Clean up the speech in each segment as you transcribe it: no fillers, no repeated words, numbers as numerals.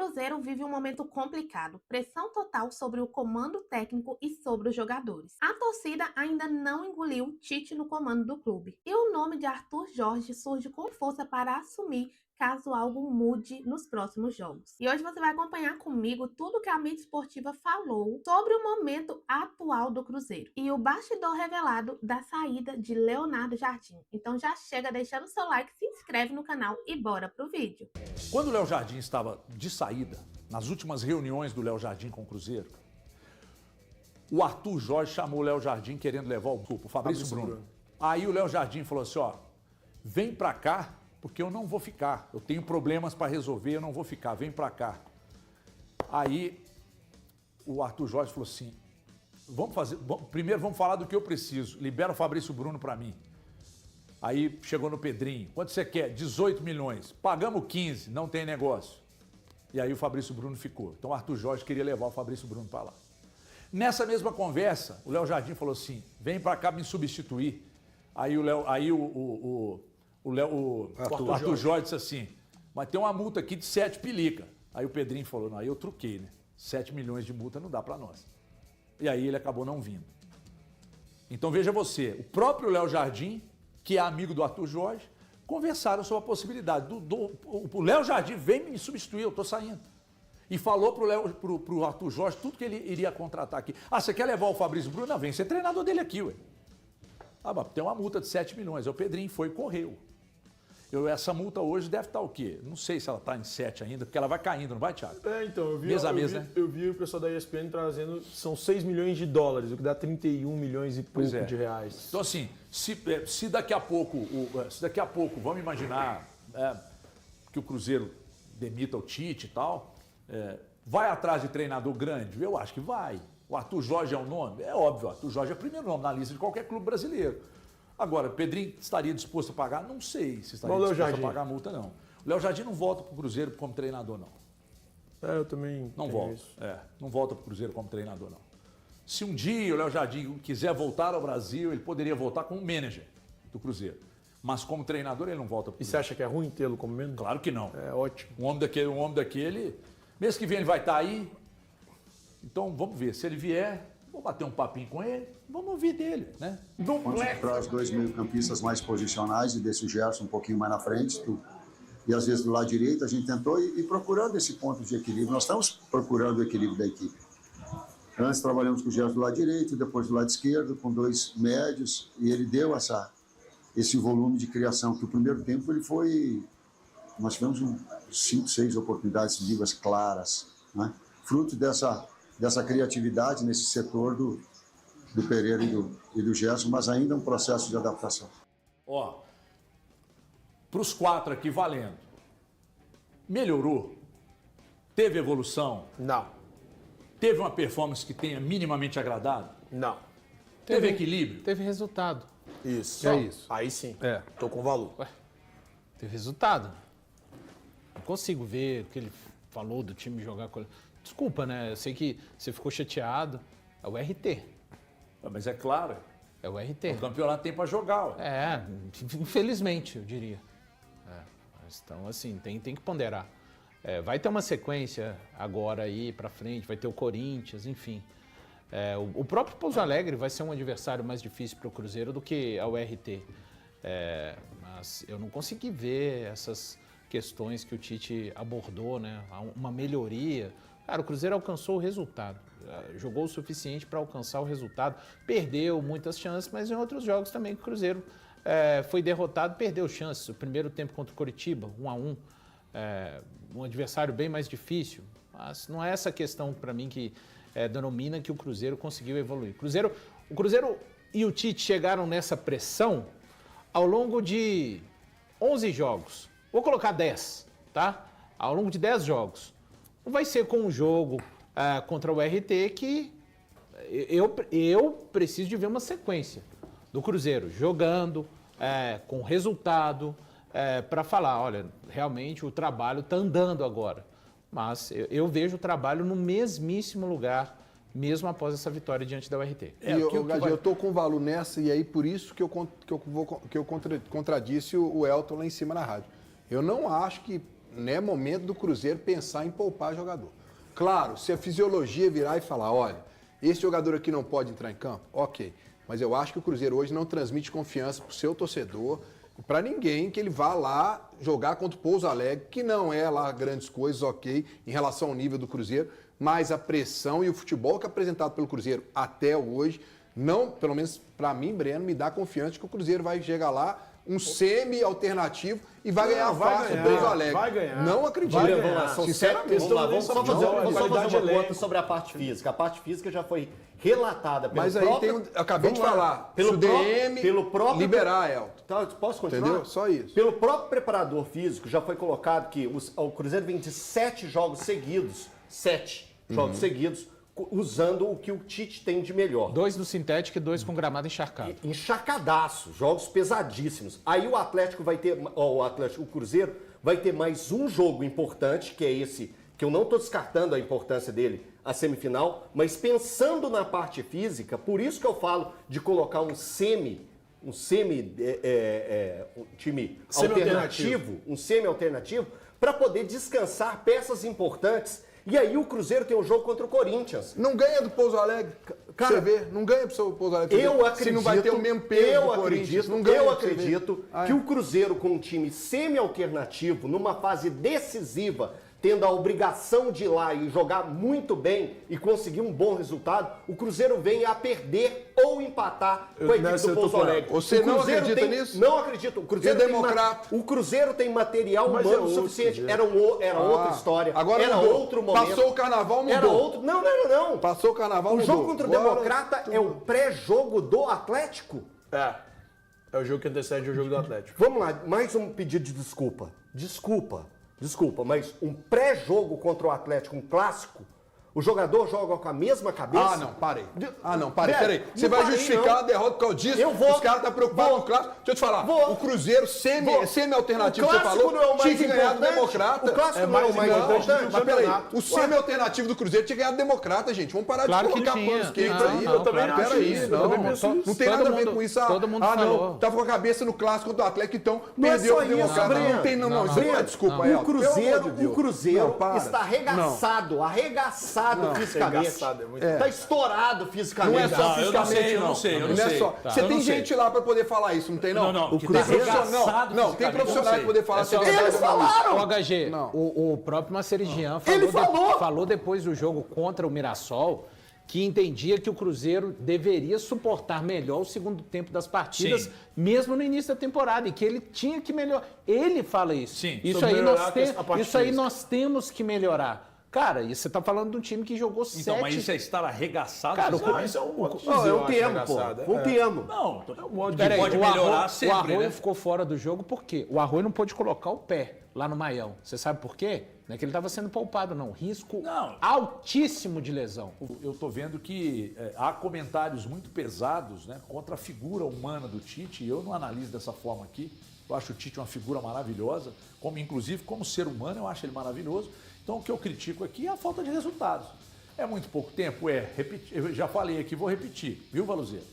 Cruzeiro vive um momento complicado, pressão total sobre o comando técnico e sobre os jogadores. A torcida ainda não engoliu Tite no comando do clube, e o nome de Arthur Jorge surge com força para assumir caso algo mude nos próximos jogos. E hoje você vai acompanhar comigo tudo que a mídia esportiva falou sobre o momento atual do Cruzeiro e o bastidor revelado da saída de Leonardo Jardim. Então já chega deixando o seu like, se inscreve no canal e bora pro vídeo. Quando o Léo Jardim estava de saída, nas últimas reuniões do Léo Jardim com o Cruzeiro, o Arthur Jorge chamou o Léo Jardim querendo levar o Fabrício Bruno. Aí o Léo Jardim falou assim, ó, vem pra cá, porque eu não vou ficar. Eu tenho problemas para resolver, eu não vou ficar, vem pra cá. Aí o Arthur Jorge falou assim, primeiro vamos falar do que eu preciso, libera o Fabrício Bruno para mim. Aí chegou no Pedrinho, quanto você quer? 18 milhões, pagamos 15, não tem negócio. E aí o Fabrício Bruno ficou. Então o Arthur Jorge queria levar o Fabrício Bruno para lá. Nessa mesma conversa, o Léo Jardim falou assim, vem para cá me substituir. Aí o Arthur Jorge disse assim, mas tem uma multa aqui de 7 pilica. Aí o Pedrinho falou, não, aí eu truquei, né? 7 milhões de multa não dá para nós. E aí ele acabou não vindo. Então veja você, o próprio Léo Jardim, que é amigo do Arthur Jorge, conversaram sobre a possibilidade. O Léo Jardim vem me substituir, eu estou saindo. E falou pro Arthur Jorge tudo que ele iria contratar aqui. Ah, você quer levar o Fabrício Bruno? Não, vem ser treinador dele aqui, ué. Ah, mas tem uma multa de 7 milhões. Aí o Pedrinho foi e correu. Essa multa hoje deve estar o quê? Não sei se ela está em 7 ainda, porque ela vai caindo, não vai, Thiago? Então, eu vi o pessoal da ESPN trazendo, são 6 milhões de dólares, o que dá 31 milhões e pouco de reais. Então, assim, se daqui a pouco, vamos imaginar que o Cruzeiro demita o Tite e tal, vai atrás de treinador grande? Eu acho que vai. O Arthur Jorge é o nome? É óbvio, o Arthur Jorge é o primeiro nome na lista de qualquer clube brasileiro. Agora, Pedrinho estaria disposto a pagar? Não sei se estaria disposto a pagar a multa, não. O Léo Jardim não volta para o Cruzeiro como treinador, não. Eu também não volta. Não volta para o Cruzeiro como treinador, não. Se um dia o Léo Jardim quiser voltar ao Brasil, ele poderia voltar como manager do Cruzeiro. Mas como treinador, ele não volta para o Cruzeiro. E você acha que é ruim tê-lo como manager? Claro que não. É ótimo. Um homem daquele, mês que vem ele vai estar aí. Então, vamos ver. Se ele vier, vamos bater um papinho com ele, vamos ouvir dele, né? Vamos para os dois meio-campistas mais posicionais e desse Gerson um pouquinho mais na frente. E às vezes do lado direito a gente tentou ir procurando esse ponto de equilíbrio. Nós estamos procurando o equilíbrio da equipe. Antes trabalhamos com o Gerson do lado direito, depois do lado esquerdo, com 2 médios, e ele deu esse volume de criação, que o primeiro tempo ele foi... Nós tivemos 5, 6 oportunidades vivas claras, né? Fruto dessa criatividade nesse setor do Pereira e do Gerson, mas ainda é um processo de adaptação. Ó, para os 4 aqui valendo, melhorou? Teve evolução? Não. Teve uma performance que tenha minimamente agradado? Não. Teve equilíbrio? Teve resultado. Isso. É isso. Aí sim. É. Tô com valor. Teve resultado. Não consigo ver o que ele falou do time jogar com... Desculpa, né? Eu sei que você ficou chateado. É o RT. Mas é claro. É o RT. O campeonato tem para jogar. Ué. Infelizmente, eu diria. Então, assim, tem que ponderar. Vai ter uma sequência agora aí pra frente, vai ter o Corinthians, enfim. O próprio Pouso Alegre vai ser um adversário mais difícil para o Cruzeiro do que o RT. Mas eu não consegui ver essas questões que o Tite abordou, né? Uma melhoria. Cara, o Cruzeiro alcançou o resultado, jogou o suficiente para alcançar o resultado, perdeu muitas chances, mas em outros jogos também o Cruzeiro foi derrotado, perdeu chances. O primeiro tempo contra o Coritiba, 1-1, um adversário bem mais difícil, mas não é essa questão para mim que denomina que o Cruzeiro conseguiu evoluir. O Cruzeiro e o Tite chegaram nessa pressão ao longo de 11 jogos, vou colocar 10, tá? Ao longo de 10 jogos. Não vai ser com um jogo contra o RT que eu preciso de ver uma sequência do Cruzeiro jogando, com resultado, para falar, olha, realmente o trabalho está andando agora. Mas eu vejo o trabalho no mesmíssimo lugar, mesmo após essa vitória diante da URT. Eu estou com valor nessa, e aí por isso que eu contradisse o Elton lá em cima na rádio. Eu não acho que não é momento do Cruzeiro pensar em poupar jogador. Claro, se a fisiologia virar e falar, olha, esse jogador aqui não pode entrar em campo, ok. Mas eu acho que o Cruzeiro hoje não transmite confiança para o seu torcedor e para ninguém que ele vá lá jogar contra o Pouso Alegre, que não é lá grandes coisas, ok, em relação ao nível do Cruzeiro, mas a pressão e o futebol que é apresentado pelo Cruzeiro até hoje, não, pelo menos para mim, Breno, me dá confiança de que o Cruzeiro vai chegar lá um semi-alternativo e vai ganhar fácil o Pouso Alegre. Vai ganhar. Não acredito. Vai ganhar. Sinceramente. Vamos só fazer uma elenco. conta sobre a parte física. A parte física já foi relatada pelo Mas aí próprio... tem acabei de falar, pelo se o DM pelo próprio... liberar, Elton. Tá, posso continuar? Entendeu? Só isso. Pelo próprio preparador físico já foi colocado que o Cruzeiro vem de 7 jogos seguidos. 7 jogos seguidos, usando o que o Tite tem de melhor. 2 no sintético e 2 com gramado encharcado. Encharcadaço, jogos pesadíssimos. Aí o Atlético vai ter, o Cruzeiro vai ter mais um jogo importante, que é esse, que eu não estou descartando a importância dele, a semifinal, mas pensando na parte física, por isso que eu falo de colocar um time alternativo, um semi-alternativo, para poder descansar peças importantes. E aí o Cruzeiro tem um jogo contra o Corinthians. Não ganha do Pouso Alegre. Cara, você vê, não ganha pro seu Pouso Alegre. Eu acredito, se não vai ter o mesmo peso do Corinthians. Não ganha, eu acredito que o Cruzeiro, com um time semi-alternativo, numa fase decisiva, tendo a obrigação de ir lá e jogar muito bem e conseguir um bom resultado, o Cruzeiro vem a perder ou empatar com a equipe do Pouso Alegre. Você não acredita nisso? Não acredito. O Cruzeiro o Cruzeiro tem material humano suficiente. Era outra história. Agora era mudou. outro momento. Passou o carnaval, mudou. Era outro... Não. Passou o carnaval, mudou. O jogo contra o Democrata é o pré-jogo do Atlético? É o jogo que antecede o jogo do Atlético. Vamos lá, mais um pedido de desculpa. Desculpa, mas um pré-jogo contra o Atlético, um clássico, o jogador joga com a mesma cabeça? Peraí. Você vai justificar a derrota por causa disso? Os caras estão preocupados com o clássico. Deixa eu te falar, o Cruzeiro semi-alternativo que você falou, tinha que ganhar do Democrata. O clássico não é o mais importante. Mas peraí, o semi-alternativo do Cruzeiro tinha que ganhar do Democrata, gente. Vamos parar de colocar panos quentes aí. Eu também peraí. Não tem nada a ver com isso. Todo mundo falou. Não, tava com a cabeça no clássico contra o Atlético, então Não perdeu é o só isso, Democrata. Breno. Não tem, não. Isso não é desculpa, O Cruzeiro está arregaçado fisicamente. Tá estourado fisicamente. Não é só fisicamente, eu não sei. Você tem gente lá pra poder falar isso, não tem não? Não, O Cruzeiro tem profissionais pra poder falar. Eles falaram! O HG, o próprio Macerigian falou depois do jogo contra o Mirassol que entendia que o Cruzeiro deveria suportar melhor o segundo tempo das partidas, mesmo no início da temporada, e que ele tinha que melhorar. Ele fala isso. Sim. Isso aí nós temos que melhorar. Cara, e você tá falando de um time que jogou 7... Então, mas isso é estar arregaçado? Cara, Isso é um modo de Não, dizer, é um eu acho termo, engraçado. pô. Um termo. Não, é um modo Peraí, pode melhorar sempre, o Arroio né? ficou fora do jogo por quê? O Arroio não pôde colocar o pé lá no Maião. Você sabe por quê? Não é que ele estava sendo poupado, não. Risco altíssimo de lesão. Eu estou vendo que há comentários muito pesados, né, contra a figura humana do Tite, e eu não analiso dessa forma aqui. Eu acho o Tite uma figura maravilhosa, inclusive como ser humano eu acho ele maravilhoso. Então o que eu critico aqui é a falta de resultados. É muito pouco tempo? Eu já falei aqui, vou repetir, viu, Valuzeiro?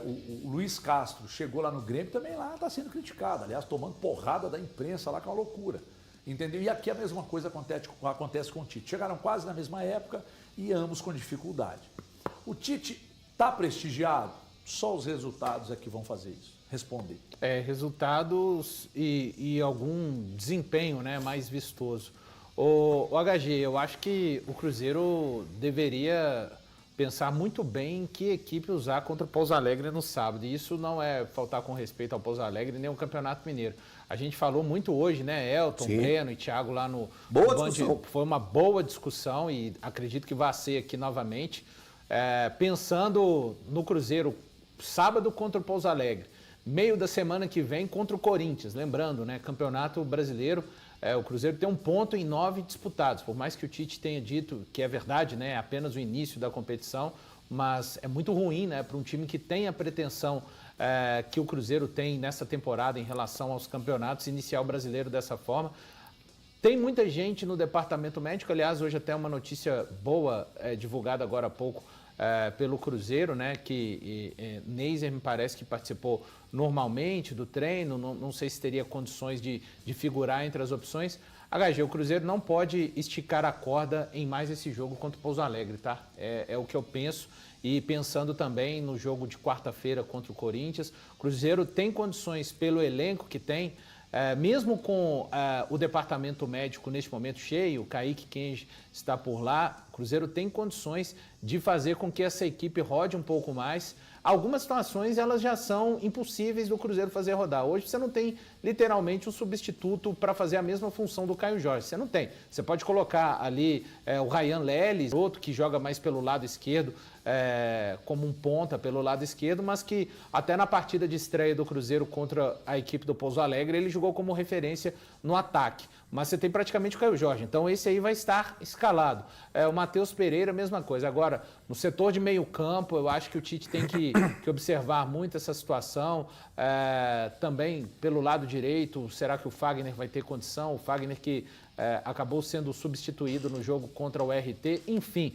O Luiz Castro chegou lá no Grêmio, também lá está sendo criticado, aliás, tomando porrada da imprensa lá, que é uma loucura. Entendeu? E aqui a mesma coisa acontece com o Tite. Chegaram quase na mesma época e ambos com dificuldade. O Tite está prestigiado? Só os resultados é que vão fazer isso. Responder. Resultados e algum desempenho, né, mais vistoso. O HG, eu acho que o Cruzeiro deveria pensar muito bem em que equipe usar contra o Pouso Alegre no sábado. E isso não é faltar com respeito ao Pouso Alegre nem ao Campeonato Mineiro. A gente falou muito hoje, né? Elton, Breno e Thiago lá no Band. Foi uma boa discussão e acredito que vai ser aqui novamente. Pensando no Cruzeiro, sábado contra o Pouso Alegre, meio da semana que vem contra o Corinthians. Lembrando, né? Campeonato Brasileiro. O Cruzeiro tem 1 ponto em 9 disputados, por mais que o Tite tenha dito que é verdade, né, é apenas o início da competição, mas é muito ruim, né, para um time que tem a pretensão que o Cruzeiro tem nessa temporada em relação aos campeonatos, iniciar o brasileiro dessa forma. Tem muita gente no departamento médico, aliás, hoje até uma notícia boa divulgada agora há pouco pelo Cruzeiro, né? Que Neiser me parece que participou normalmente do treino, não sei se teria condições de figurar entre as opções. HG, o Cruzeiro não pode esticar a corda em mais esse jogo contra o Pouso Alegre, tá? É o que eu penso. E pensando também no jogo de quarta-feira contra o Corinthians, o Cruzeiro tem condições, pelo elenco que tem, mesmo com o departamento médico neste momento cheio, o Kaique Kenji está por lá, o Cruzeiro tem condições de fazer com que essa equipe rode um pouco mais. Algumas situações elas já são impossíveis do Cruzeiro fazer rodar. Hoje você não tem literalmente um substituto para fazer a mesma função do Caio Jorge. Você não tem. Você pode colocar ali o Ryan Leles, outro que joga mais pelo lado esquerdo, como um ponta pelo lado esquerdo, mas que até na partida de estreia do Cruzeiro contra a equipe do Pouso Alegre, ele jogou como referência no ataque. Mas você tem praticamente o Caio Jorge, então esse aí vai estar escalado. O Matheus Pereira, mesma coisa. Agora, no setor de meio campo, eu acho que o Tite tem que observar muito essa situação. Também pelo lado direito, será que o Fagner vai ter condição? O Fagner que acabou sendo substituído no jogo contra o RT. Enfim,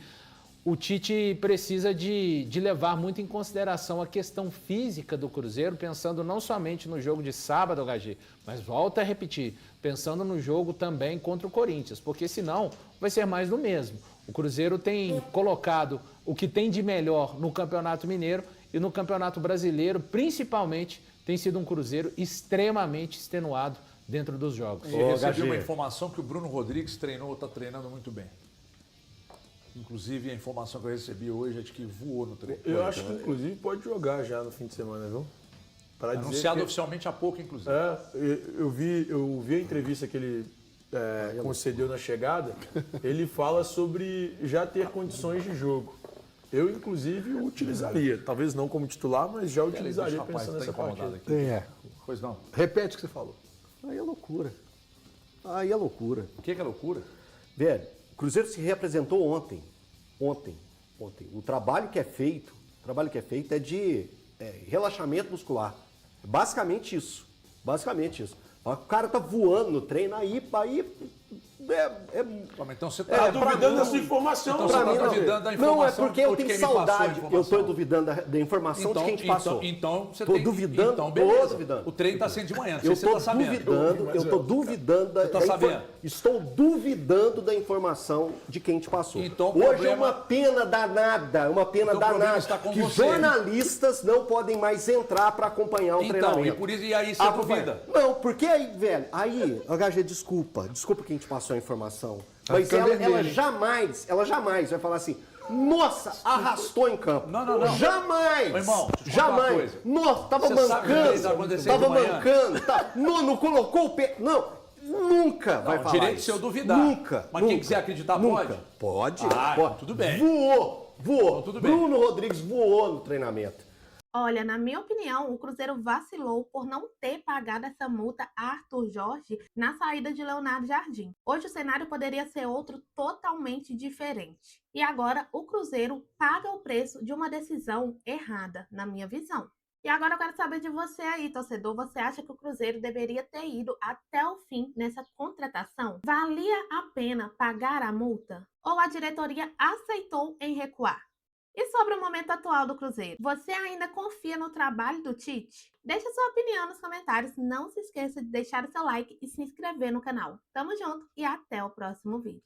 o Tite precisa de levar muito em consideração a questão física do Cruzeiro, pensando não somente no jogo de sábado, HG, mas volta a repetir, pensando no jogo também contra o Corinthians, porque senão vai ser mais do mesmo. O Cruzeiro tem colocado o que tem de melhor no Campeonato Mineiro e no Campeonato Brasileiro, principalmente, tem sido um Cruzeiro extremamente extenuado dentro dos jogos. E recebi uma informação que o Bruno Rodrigues está treinando muito bem. Inclusive, a informação que eu recebi hoje é de que voou no treino. Eu acho que, inclusive, pode jogar já no fim de semana, viu? Anunciado oficialmente há pouco, inclusive. Eu vi a entrevista que ele concedeu na chegada. Ele fala sobre já ter condições de jogo. Eu, inclusive, o utilizaria. Talvez não como titular, mas já utilizaria pensando nessa partida. Pois não. Repete o que você falou. Aí é loucura. Aí é loucura. O que é loucura? Velho, o Cruzeiro se reapresentou ontem. O trabalho que é feito é de relaxamento muscular. Basicamente isso. O cara tá voando no treino, aí então você tá duvidando da sua informação. Então você tá duvidando da informação. Não, é porque eu tenho saudade. Eu tô duvidando da informação de quem te passou. Então você tô duvidando. Então, beleza. Tô duvidando. O treino tá sendo de manhã. Eu tô duvidando. Você tá sabendo? Estou duvidando da informação de quem te passou. Então, hoje é uma pena danada, que jornalistas não podem mais entrar para acompanhar o treinamento. E por isso, e aí você duvida? Não, porque aí, velho, HG, desculpa quem te passou a informação, mas ela jamais vai falar assim, nossa, arrastou em campo. Não. Jamais! Meu irmão, jamais! Nossa, tava mancando. Não colocou o pé. Não, nunca vai falar direito isso. Se eu duvidar. Nunca. Mas quem quiser acreditar pode? Pode. Pode. Tudo bem. Voou. Então, tudo bem. Bruno Rodrigues voou no treinamento. Olha, na minha opinião, o Cruzeiro vacilou por não ter pagado essa multa a Arthur Jorge na saída de Leonardo Jardim. Hoje o cenário poderia ser outro totalmente diferente. E agora o Cruzeiro paga o preço de uma decisão errada, na minha visão. E agora eu quero saber de você aí, torcedor. Você acha que o Cruzeiro deveria ter ido até o fim nessa contratação? Valia a pena pagar a multa? Ou a diretoria aceitou em recuar? E sobre o momento atual do Cruzeiro, você ainda confia no trabalho do Tite? Deixa sua opinião nos comentários, não se esqueça de deixar o seu like e se inscrever no canal. Tamo junto e até o próximo vídeo.